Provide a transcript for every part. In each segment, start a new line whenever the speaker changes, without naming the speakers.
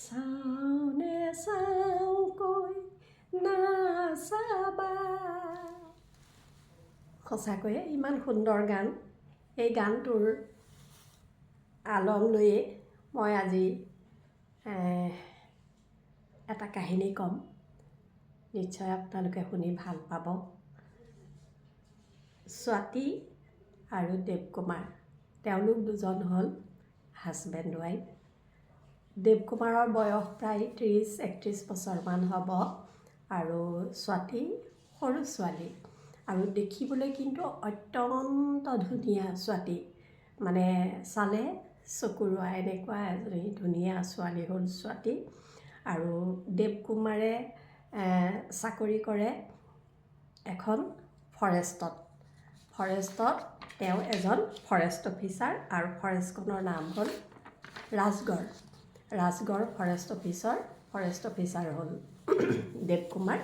চাওনে চাওঁকৈ নাচাবা। সঁচাকৈয়ে ইমান সুন্দৰ গান। এই গানটোৰ আলম লৈয়ে মই আজি এটা কাহিনী ক'ম। নিশ্চয় আপোনালোকে শুনি ভাল পাব। স্বাতী আৰু দেৱকুমাৰ, তেওঁলোক দুজন হ'ল হাজবেণ্ড ৱাইফ। দেৱকুমাৰৰ বয়স প্ৰায় 30-31 বছৰমান হ'ব আৰু স্বাতী সৰু ছোৱালী আৰু দেখিবলৈ কিন্তু অত্যন্ত ধুনীয়া। স্বাতী মানে চালে চকুৰোৱা এনেকুৱা এজনী ধুনীয়া ছোৱালী হ'ল স্বাতী। আৰু দেৱকুমাৰে চাকৰি কৰে এখন ফৰেষ্টত। তেওঁ এজন ফৰেষ্ট অফিচাৰ আৰু ফৰেষ্টখনৰ নাম হ'ল ৰাজগড় ফৰেষ্ট অফিচাৰ হ'ল দেৱকুমাৰ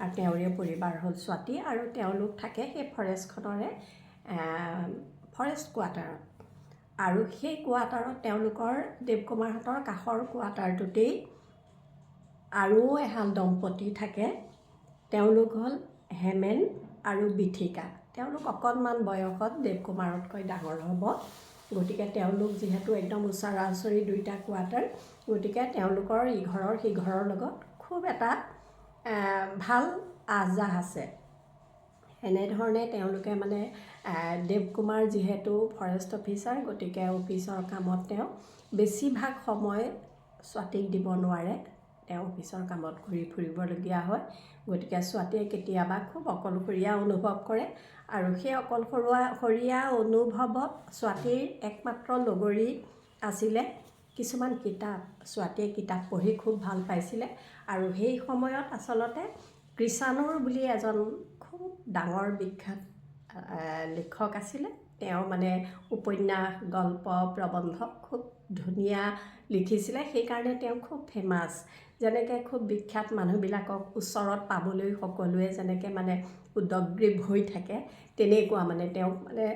আৰু তেওঁৰে পৰিবাৰ হ'ল স্বাতী। আৰু তেওঁলোক থাকে সেই ফৰেষ্টখনৰে ফৰেষ্ট কোৱাৰ্টাৰত। আৰু সেই কোৱাৰ্টাৰত তেওঁলোকৰ দেৱকুমাৰহঁতৰ কাষৰ কোৱাৰ্টাৰটোতেই আৰু এহাল দম্পতী থাকে। তেওঁলোক হ'ল হেমেন আৰু বিথিকা। তেওঁলোক অকণমান বয়সত দেৱকুমাৰতকৈ ডাঙৰ হ'ব। গতিকে তেওঁলোক যিহেতু একদম ওচৰা ওচৰি দুইটা কোৱাৰ্টাৰ, গতিকে তেওঁলোকৰ ইঘৰৰ সিঘৰৰ লগত খুব এটা ভাল আহযাহ আছে। এনেধৰণে তেওঁলোকে মানে দেৱকুমাৰ যিহেতু ফৰেষ্ট অফিচাৰ, গতিকে অফিচৰ কামত তেওঁ বেছিভাগ সময় স্বাতীক দিব নোৱাৰে। তেওঁ অফিচৰ কামত ঘূৰি ফুৰিবলগীয়া হয়। গতিকে স্বাতীয়ে কেতিয়াবা খুব অকলশৰীয়া অনুভৱ কৰে আৰু সেই অকলশৰীয়া অনুভৱত স্বাতীৰ একমাত্ৰ লগৰী আছিলে কিছুমান কিতাপ। স্বাতীয়ে কিতাপ পঢ়ি খুব ভাল পাইছিলে আৰু সেই সময়ত আচলতে কৃষাণুৰ বুলি এজন খুব ডাঙৰ বিখ্যাত লেখক আছিলে। তেওঁ মানে উপন্যাস, গল্প, প্ৰবন্ধ খুব ধুনীয়া লিখিছিলে। সেইকাৰণে তেওঁ খুব ফেমাছ। যেনেকৈ খুব বিখ্যাত মানুহবিলাকক ওচৰত পাবলৈ সকলোৱে যেনেকৈ মানে উদগ্ৰীৱ হৈ থাকে, তেনেকুৱা মানে তেওঁক মানে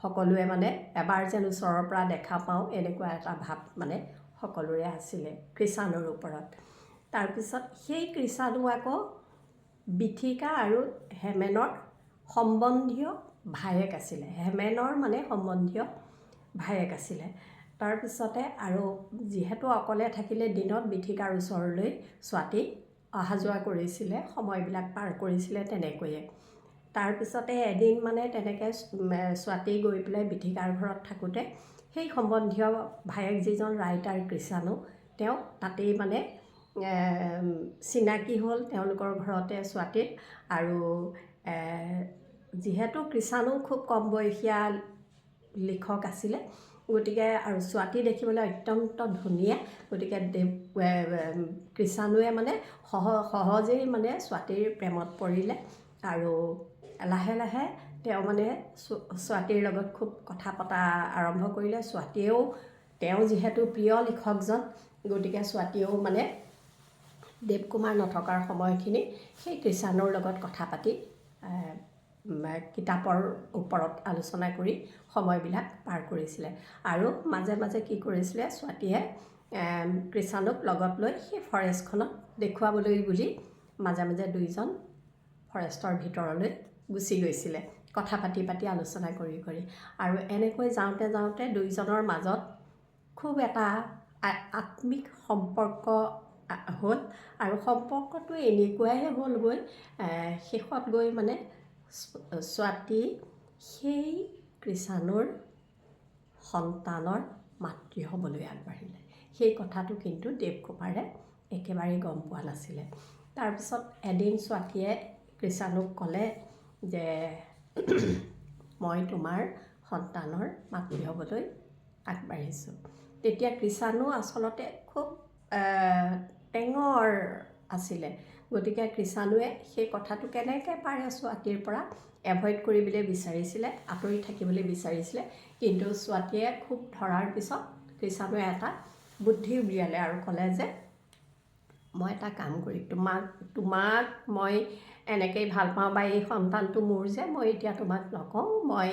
সকলোৱে মানে এবাৰ যেন ওচৰৰ পৰা দেখা পাওঁ এনেকুৱা এটা ভাৱ মানে সকলোৰে আছিলে কৃষাণুৰ ওপৰত। তাৰপিছত সেই কৃষাণু আকৌ বিথিকা আৰু হেমেনৰ সম্বন্ধীয় ভায়েক আছিলে। হেমেনৰ মানে সম্বন্ধীয় ভায়েক আছিলে। তাৰপিছতে আৰু যিহেতু অকলে থাকিলে দিনত বিথিকাৰ ওচৰলৈ স্বাতী অহা যোৱা কৰিছিলে, সময়বিলাক পাৰ কৰিছিলে তেনেকৈয়ে। তাৰপিছতে এদিন মানে তেনেকৈ স্বাতী গৈ পেলাই বিথিকাৰ ঘৰত থাকোঁতে সেই সম্বন্ধীয় ভায়েক যিজন ৰাইটাৰ কৃষাণু, তেওঁ তাতেই মানে চিনাকি হ'ল তেওঁলোকৰ ঘৰতে স্বাতীৰ। আৰু যিহেতু কৃষাণু খুব কম বয়সীয়া লিখক আছিলে, গতিকে আৰু স্বাতী দেখিবলৈ অত্যন্ত ধুনীয়া। গতিকে কৃষাণুৱে মানে সহজেই মানে স্বাতীৰ প্ৰেমত পৰিলে আৰু লাহে লাহে তেওঁ মানে স্বাতীৰ লগত খুব কথা পতা আৰম্ভ কৰিলে। স্বাতীয়েও, তেওঁ যিহেতু প্ৰিয় লিখকজন, গতিকে স্বাতীয়েও মানে দেৱকুমাৰ নথকাৰ সময়খিনি সেই কৃষাণুৰ লগত কথা পাতি কিতাপৰ ওপৰত আলোচনা কৰি সময়বিলাক পাৰ কৰিছিলে। আৰু মাজে মাজে কি কৰিছিলে, স্বাতীয়ে কৃষাণুক লগত লৈ সেই ফৰেষ্টখনত দেখুৱাবলৈ বুলি মাজে মাজে দুইজন ফৰেষ্টৰ ভিতৰলৈ গুচি গৈছিলে, কথা পাতি পাতি আলোচনা কৰি কৰি। আৰু এনেকৈ যাওঁতে যাওঁতে দুইজনৰ মাজত খুব এটা আত্মিক সম্পৰ্ক হ'ল। আৰু সম্পৰ্কটো এনেকুৱাই হ'লগৈ, শেষত গৈ মানে স্বাতী সেই কৃষাণুৰ সন্তানৰ মাতৃ হ'বলৈ আগবাঢ়িলে। সেই কথাটো কিন্তু দেৱকুমাৰে একেবাৰেই গম পোৱা নাছিলে। তাৰপিছত এদিন স্বাতীয়ে কৃষাণুক ক'লে যে মই তোমাৰ সন্তানৰ মাতৃ হ'বলৈ আগবাঢ়িছোঁ। তেতিয়া কৃষাণু আচলতে খুব টেঙৰ আছিলে। গতিকে কৃষাণুৱে সেই কথাটো কেনেকৈ পাৰে স্বাতীৰ পৰা এভইড কৰিবলৈ বিচাৰিছিলে, আঁতৰি থাকিবলৈ বিচাৰিছিলে। কিন্তু স্বাতীয়ে খুব ধৰাৰ পিছত কৃষাণুৱে এটা বুদ্ধি উলিয়ালে আৰু ক'লে যে মই এটা কাম কৰিম, তোমাক মই এনেকেই ভাল পাওঁ বা এই সন্তানটো মোৰ যে, মই এতিয়া তোমাক নকওঁ, মই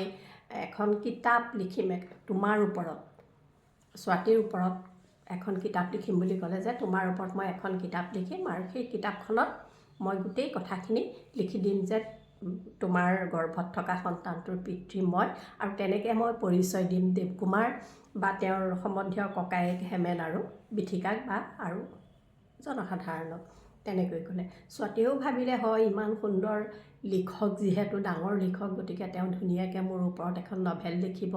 এখন কিতাপ লিখিম তোমাৰ ওপৰত, স্বাতীৰ ওপৰত এখন কিতাপ লিখিম বুলি ক'লে যে তোমাৰ ওপৰত মই এখন কিতাপ লিখিম আৰু সেই কিতাপখনত মই গোটেই কথাখিনি লিখি দিম যে তোমাৰ গৰ্ভত থকা সন্তানটোৰ পিতৃ মই, আৰু তেনেকৈ মই পৰিচয় দিম দেৱকুমাৰ বা তেওঁৰ সম্বন্ধীয় ককায়েক হেমেন আৰু বিথিকাক বা আৰু জনসাধাৰণক। তেনেকৈ ক'লে। ছোৱালীয়েও ভাবিলে হয় ইমান সুন্দৰ লিখক, যিহেতু ডাঙৰ লিখক, গতিকে তেওঁ ধুনীয়াকৈ মোৰ ওপৰত এখন নভেল লিখিব।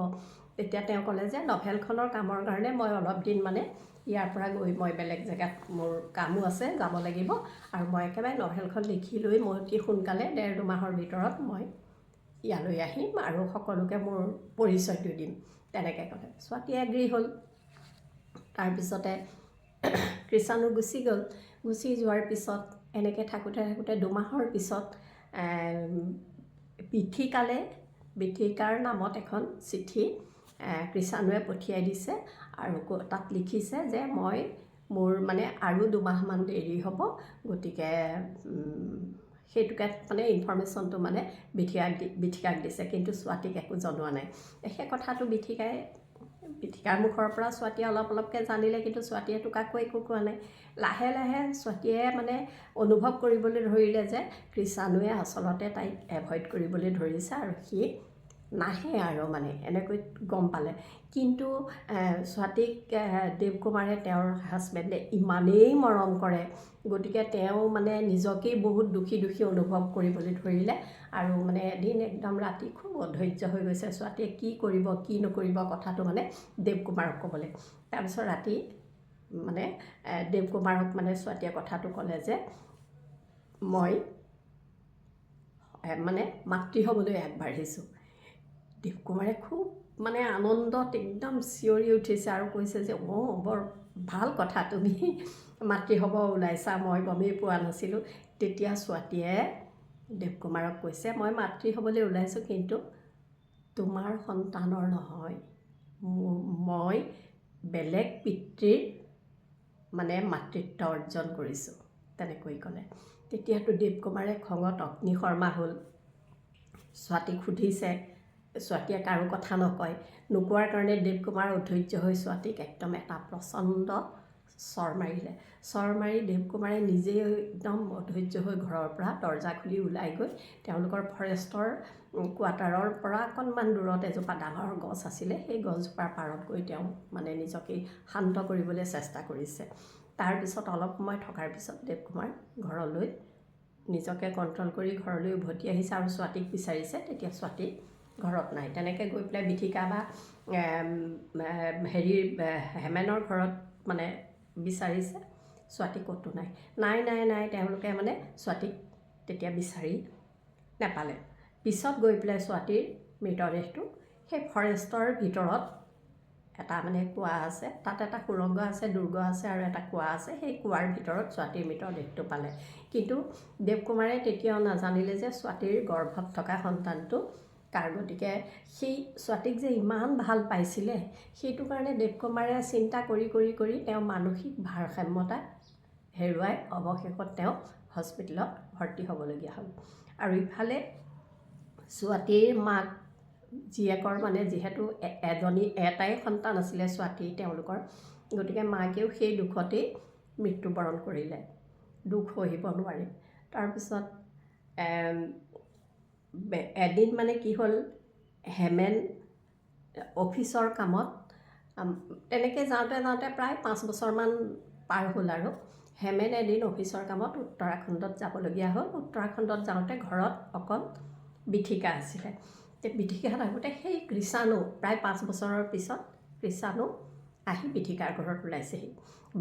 তেতিয়া তেওঁ ক'লে যে নভেলখনৰ কামৰ কাৰণে মই অলপ দিন মানে ইয়াৰ পৰা গৈ মই বেলেগ জেগাত মোৰ কামো আছে, যাব লাগিব, আৰু মই একেবাৰে নভেলখন লিখি লৈ মই অতি সোনকালে 1.5-2 মাহৰ ভিতৰত মই ইয়ালৈ আহিম আৰু সকলোকে মোৰ পৰিচয়টো দিম, তেনেকৈ ক'লে। ছোৱালী এগ্ৰী হ'ল। তাৰপিছতে কৃষাণু গুচি গ'ল। গুচি যোৱাৰ পিছত এনেকৈ থাকোঁতে 2 মাহৰ পিছত বিথিকাৰ নামত এখন চিঠি কৃষাণুৱে পঠিয়াই দিছে, আৰু তাত লিখিছে যে মোৰ মানে আৰু 2 মাহমান দেৰি হ'ব, গতিকে সেইটোকে মানে ইনফৰমেশ্যনটো মানে বিথিকাক দিছে, কিন্তু ছোৱালীক একো জনোৱা নাই। সেই কথাটো বিথিকাৰ মুখৰ পৰা ছোৱালীয়ে অলপকৈ জানিলে, কিন্তু ছোৱালীয়েতো কাকো একো কোৱা নাই। লাহে লাহে ছোৱালীয়ে মানে অনুভৱ কৰিবলৈ ধৰিলে যে কৃষাণুৱে আচলতে তাইক এভইড কৰিবলৈ ধৰিছে আৰু সি নাহে আৰু মানে এনেকৈ গম পালে। কিন্তু ছোৱালীক দেৱকুমাৰে তেওঁৰ হাজবেণ্ডে ইমানেই মৰম কৰে, গতিকে তেওঁ মানে নিজকেই বহুত দুখী অনুভৱ কৰিবলৈ ধৰিলে, আৰু মানে এদিন একদম ৰাতি খুব অধৈৰ্য হৈ গৈছে। ছোৱালীয়ে কি কৰিব কি নকৰিব কথাটো মানে দেৱকুমাৰক ক'বলৈ। তাৰপিছত ৰাতি মানে দেৱকুমাৰক মানে ছোৱালীয়ে কথাটো ক'লে যে মই মানে মাতৃ হ'বলৈ আগবাঢ়িছোঁ। দেৱকুমাৰে খুব মানে আনন্দত একদম চিঞৰি উঠিছে আৰু কৈছে যে বৰ ভাল কথা, তুমি মাতৃ হ'ব ওলাইছা, মই গমেই পোৱা নাছিলোঁ। তেতিয়া ছোৱালীয়ে দেৱকুমাৰক কৈছে মই মাতৃ হ'বলৈ ওলাইছোঁ, কিন্তু তোমাৰ সন্তানৰ নহয়, মই বেলেগ পিতৃৰ মানে মাতৃত্ব অৰ্জন কৰিছোঁ, তেনেকৈ ক'লে। তেতিয়াতো দেৱকুমাৰে খঙত অগ্নিশৰ্মা হ'ল। ছোৱালীক সুধিছে, ছোৱালীয়ে কাৰো কথা নকয়। নোকোৱাৰ কাৰণে দেৱকুমাৰ অধৈৰ্য হৈ ছোৱালীক একদম এটা প্ৰচণ্ড চৰ মাৰিলে। চৰ মাৰি দেৱকুমাৰে নিজেই একদম অধৈৰ্য হৈ ঘৰৰ পৰা দৰ্জা খুলি ওলাই গৈ তেওঁলোকৰ ফৰেষ্টৰ কোৱাৰ্টাৰৰ পৰা অকণমান দূৰত এজোপা ডাঙৰ গছ আছিলে, সেই গছজোপাৰ পাৰত গৈ তেওঁ মানে নিজকে শান্ত কৰিবলৈ চেষ্টা কৰিছে। তাৰপিছত অলপ সময় থকাৰ পিছত দেৱকুমাৰ ঘৰলৈ নিজকে কণ্ট্ৰল কৰি ঘৰলৈ উভতি আহিছে আৰু ছোৱালীক বিচাৰিছে। তেতিয়া ছোৱালী ঘৰত নাই। তেনেকৈ গৈ পেলাই বিথিকা বা হেমেনৰ ঘৰত মানে বিচাৰিছে, ছোৱালী ক'তো নাই। তেওঁলোকে মানে ছোৱালীক তেতিয়া বিচাৰি নাপালে। পিছত গৈ পেলাই ছোৱালীৰ মৃতদেহটো সেই ফৰেষ্টৰ ভিতৰত এটা মানে কুঁৱা আছে, তাত এটা সুৰংগ আছে, দুৰ্গ আছে আৰু এটা কুঁৱা আছে। সেই কুঁৱাৰ ভিতৰত ছোৱালীৰ মৃতদেহটো পালে। কিন্তু দেৱকুমাৰে তেতিয়াও নাজানিলে যে ছোৱালীৰ গৰ্ভত থকা সন্তানটো কাৰ। গতিকে সেই ছোৱালীক যে ইমান ভাল পাইছিলে, সেইটো কাৰণে দেৱকুমাৰে চিন্তা কৰি তেওঁ মানসিক ভাৰসাম্যতা হেৰুৱাই অৱশেষত তেওঁ হস্পিটেলত ভৰ্তি হ'বলগীয়া হ'ল। আৰু ইফালে ছোৱালীৰ মাক জীয়েকৰ মানে যিহেতু এটাই সন্তান আছিলে ছোৱালী তেওঁলোকৰ, গতিকে মাকেও সেই দুখতেই মৃত্যুবৰণ কৰিলে, দুখ সহিব নোৱাৰি। তাৰপিছত এদিন মানে কি হ'ল, হেমেন অফিচৰ কামত তেনেকৈ যাওঁতে প্ৰায় 5 বছৰমান পাৰ হ'ল, আৰু হেমেন এদিন অফিচৰ কামত উত্তৰাখণ্ডত যাবলগীয়া হ'ল। উত্তৰাখণ্ডত যাওঁতে ঘৰত অকল বিথিকা আছিলে। বিথিকা থাকোঁতে সেই কৃষাণু প্ৰায় 5 বছৰৰ পিছত কৃষাণু আহি বিথিকাৰ ঘৰত ওলাইছেহি।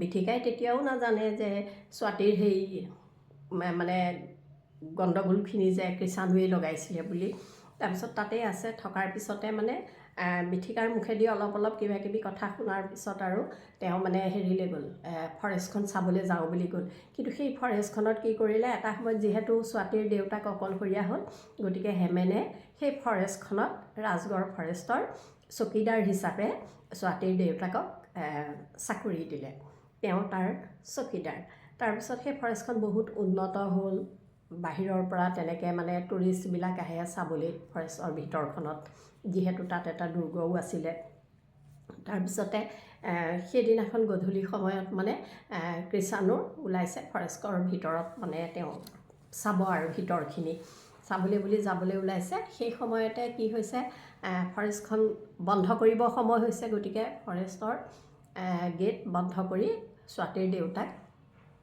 বিথিকাই তেতিয়াও নাজানে যে ছোৱালীৰ সেই মানে গণ্ডগোলখিনি যে কৃষাণুৱেই লগাইছিলে বুলি। তাৰপিছত তাতেই আছে। থকাৰ পিছতে মানে বিথিকাৰ মুখেদি অলপ কিবাকিবি কথা শুনাৰ পিছত আৰু তেওঁ মানে হেৰিলৈ গ'ল, ফৰেষ্টখন চাবলৈ যাওঁ বুলি গ'ল। কিন্তু সেই ফৰেষ্টখনত কি কৰিলে, এটা সময়ত যিহেতু ছোৱালীৰ দেউতাক অকলশৰীয়া হ'ল, গতিকে হেমেনে সেই ফৰেষ্টখনত ৰাজগড় ফৰেষ্টৰ চকীদাৰ হিচাপে ছোৱালীৰ দেউতাকক চাকৰি দিলে। তেওঁ তাৰ চকীদাৰ। তাৰপিছত সেই ফৰেষ্টখন বহুত উন্নত হ'ল। বাহিৰৰ পৰা তেনেকৈ মানে টুৰিষ্টবিলাক আহে চাবলৈ ফৰেষ্টৰ ভিতৰখনত, যিহেতু তাত এটা দুৰ্গও আছিলে। তাৰপিছতে সেইদিনাখন গধূলি সময়ত মানে কৃষাণুৰ ওলাইছে ফৰেষ্টৰ ভিতৰত, মানে তেওঁ চাব আৰু ভিতৰখিনি চাবলৈ বুলি যাবলৈ ওলাইছে। সেই সময়তে কি হৈছে, ফৰেষ্টখন বন্ধ কৰিব সময় হৈছে, গতিকে ফৰেষ্টৰ গেট বন্ধ কৰি ছোৱালীৰ দেউতাক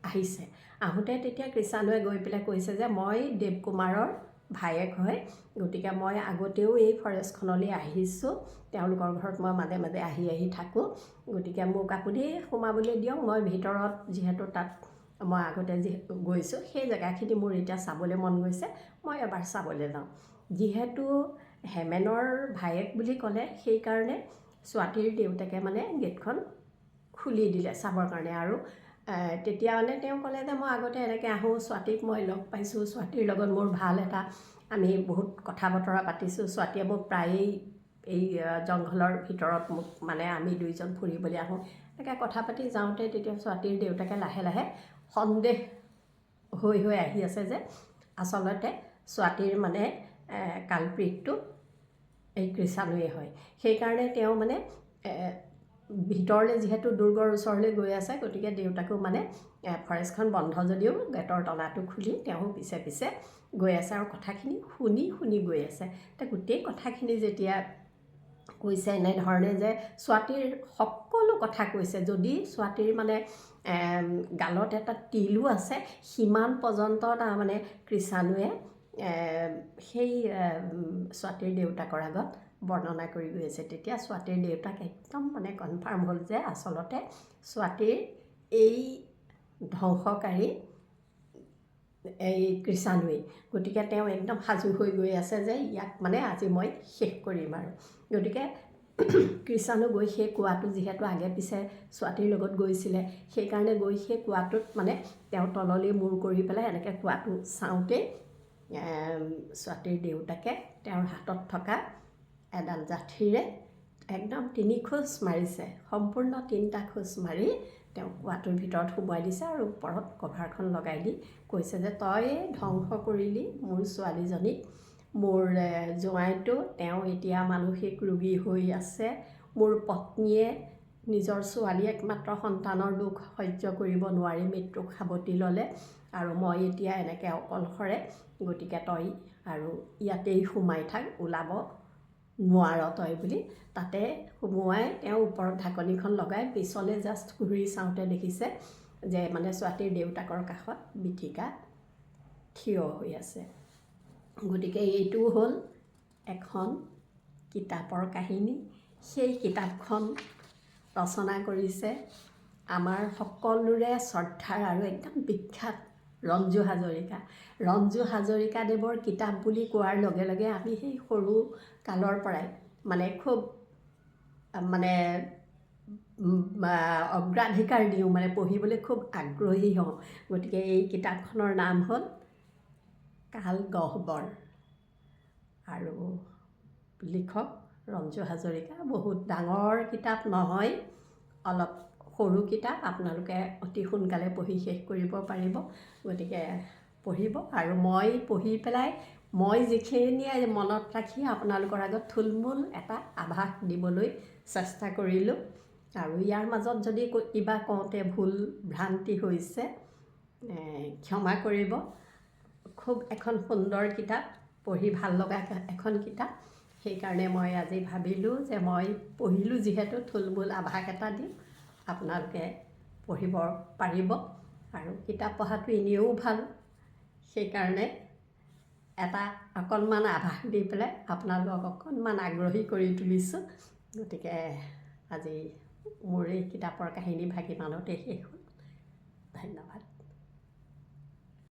আহিছে। আহোঁতে তেতিয়া কৃষাণুৱে গৈ পেলাই কৈছে যে মই দেৱকুমাৰৰ ভায়েক হয়, গতিকে মই আগতেও এই ফৰেষ্টখনলৈ আহিছোঁ, তেওঁলোকৰ ঘৰত মই মাজে মাজে আহি থাকোঁ, গতিকে মোক আপুনি সোমাবলৈ দিয়ক, মই ভিতৰত যিহেতু তাত মই আগতে যিহেতু গৈছোঁ সেই জেগাখিনি মোৰ এতিয়া চাবলৈ মন গৈছে, মই এবাৰ চাবলৈ যাওঁ। যিহেতু হেমেনৰ ভায়েক বুলি ক'লে, সেইকাৰণে ছোৱালীৰ দেউতাকে মানে গেটখন খুলি দিলে চাবৰ কাৰণে। আৰু তেতিয়া মানে তেওঁ ক'লে যে মই আগতে এনেকৈ আহোঁ, ছোৱালীক মই লগ পাইছোঁ, ছোৱালীৰ লগত মোৰ ভাল এটা, আমি বহুত কথা বতৰা পাতিছোঁ, ছোৱালীয়ে মোক প্ৰায়েই এই জংঘলৰ ভিতৰত মোক মানে আমি দুইজন ফুৰিবলৈ আহোঁ, এনেকৈ কথা পাতি যাওঁতে তেতিয়া ছোৱালীৰ দেউতাকে লাহে লাহে সন্দেহ হৈ আহি আছে যে আচলতে ছোৱালীৰ মানে কালপ্ৰিটটো এই কৃষাণুৱে হয়। সেইকাৰণে তেওঁ মানে ভিতৰলৈ যিহেতু দুৰ্গৰ ওচৰলৈ গৈ আছে, গতিকে দেউতাকো মানে ফৰেষ্টখন বন্ধ যদিও গেটৰ তলাটো খুলি তেওঁ পিছে পিছে গৈ আছে আৰু কথাখিনি শুনি গৈ আছে। গোটেই কথাখিনি যেতিয়া কৈছে এনেধৰণে যে ছোৱালীৰ সকলো কথা কৈছে, যদি ছোৱালীৰ মানে গালত এটা তিলো আছে সিমান পৰ্যন্ত তাৰমানে কৃষাণুৱে সেই ছোৱালীৰ দেউতাকৰ আগত বৰ্ণনা কৰি গৈ আছে। তেতিয়া ছোৱালীৰ দেউতাক একদম মানে কনফাৰ্ম হ'ল যে আচলতে ছোৱালীৰ এই ধ্বংসকাৰী এই কৃষাণুৱেই, গতিকে তেওঁ একদম সাজু হৈ গৈ আছে যে ইয়াক মানে আজি মই শেষ কৰিম আৰু। গতিকে কৃষাণু গৈ সেই কুৱাটো যিহেতু আগে পিছে ছোৱালীৰ লগত গৈছিলে, সেইকাৰণে গৈ সেই কুৱাটোত মানে তেওঁ তললৈ মূৰ কৰি পেলাই এনেকৈ কুৱাটো চাওঁতেই ছোৱালীৰ দেউতাকে তেওঁৰ হাতত থকা এডাল যাঠীৰে একদম 3 খোজ মাৰিছে, সম্পূৰ্ণ 3টা খোজ মাৰি তেওঁ কুৱাটোৰ ভিতৰত সোমোৱাই দিছে আৰু ওপৰত কভাৰখন লগাই দি কৈছে যে তই ধ্বংস কৰিলি মোৰ ছোৱালীজনীক, মোৰ জোঁৱাইটো তেওঁ এতিয়া মানসিক ৰোগী হৈ আছে, মোৰ পত্নীয়ে নিজৰ ছোৱালী একমাত্ৰ সন্তানৰ দুখ সহ্য কৰিব নোৱাৰি মৃত্যুক সাৱটি ল'লে, আৰু মই এতিয়া এনেকৈ অকলশৰে, গতিকে তই আৰু ইয়াতেই সোমাই থাক, ওলাব নোৱাৰ তই বুলি তাতে সোমোৱাই তেওঁ ওপৰত ঢাকনিখন লগাই পিছলৈ জাষ্ট ঘূৰি চাওঁতে দেখিছে যে মানে ছোৱালীৰ দেউতাকৰ কাষত বিথিকা থিয় হৈ আছে। গতিকে এইটো হ'ল এখন কিতাপৰ কাহিনী। সেই কিতাপখন ৰচনা কৰিছে আমাৰ সকলোৰে শ্ৰদ্ধাৰ আৰু একদম বিখ্যাত ৰঞ্জু হাজৰিকা। ৰঞ্জু হাজৰিকাদেৱৰ কিতাপ বুলি কোৱাৰ লগে লগে আমি সেই সৰু কালৰ পৰাই মানে খুব মানে অগ্ৰাধিকাৰ দিওঁ, মানে পঢ়িবলৈ খুব আগ্ৰহী হওঁ। গতিকে এই কিতাপখনৰ নাম হ'ল কাল গহ্বৰ আৰু লিখক ৰঞ্জু হাজৰিকা। বহুত ডাঙৰ কিতাপ নহয়, অলপ সৰু কিতাপ, আপোনালোকে অতি সোনকালে পঢ়ি শেষ কৰিব পাৰিব, গতিকে পঢ়িব। আৰু মই পঢ়ি পেলাই মই যিখিনিয়ে মনত ৰাখি আপোনালোকৰ আগত থুলমূল এটা আভাস দিবলৈ চেষ্টা কৰিলোঁ, আৰু ইয়াৰ মাজত যদি কিবা কওঁতে ভুল ভ্ৰান্তি হৈছে ক্ষমা কৰিব। খুব এখন সুন্দৰ কিতাপ, পঢ়ি ভাল লগা এখন কিতাপ, সেইকাৰণে মই আজি ভাবিলোঁ যে মই পঢ়িলোঁ যিহেতু থুলমূল আভাস এটা দিম, আপোনালোকে পঢ়িব পাৰিব। আৰু কিতাপ পঢ়াটো এনেও ভাল, সেইকাৰণে এটা অকণমান আভাস দি পেলাই আপোনালোকক অকণমান আগ্ৰহী কৰি তুলিছোঁ। গতিকে আজি মোৰ এই কিতাপৰ কাহিনী ভাগিমানতে শেষ হ'ল। ধন্যবাদ।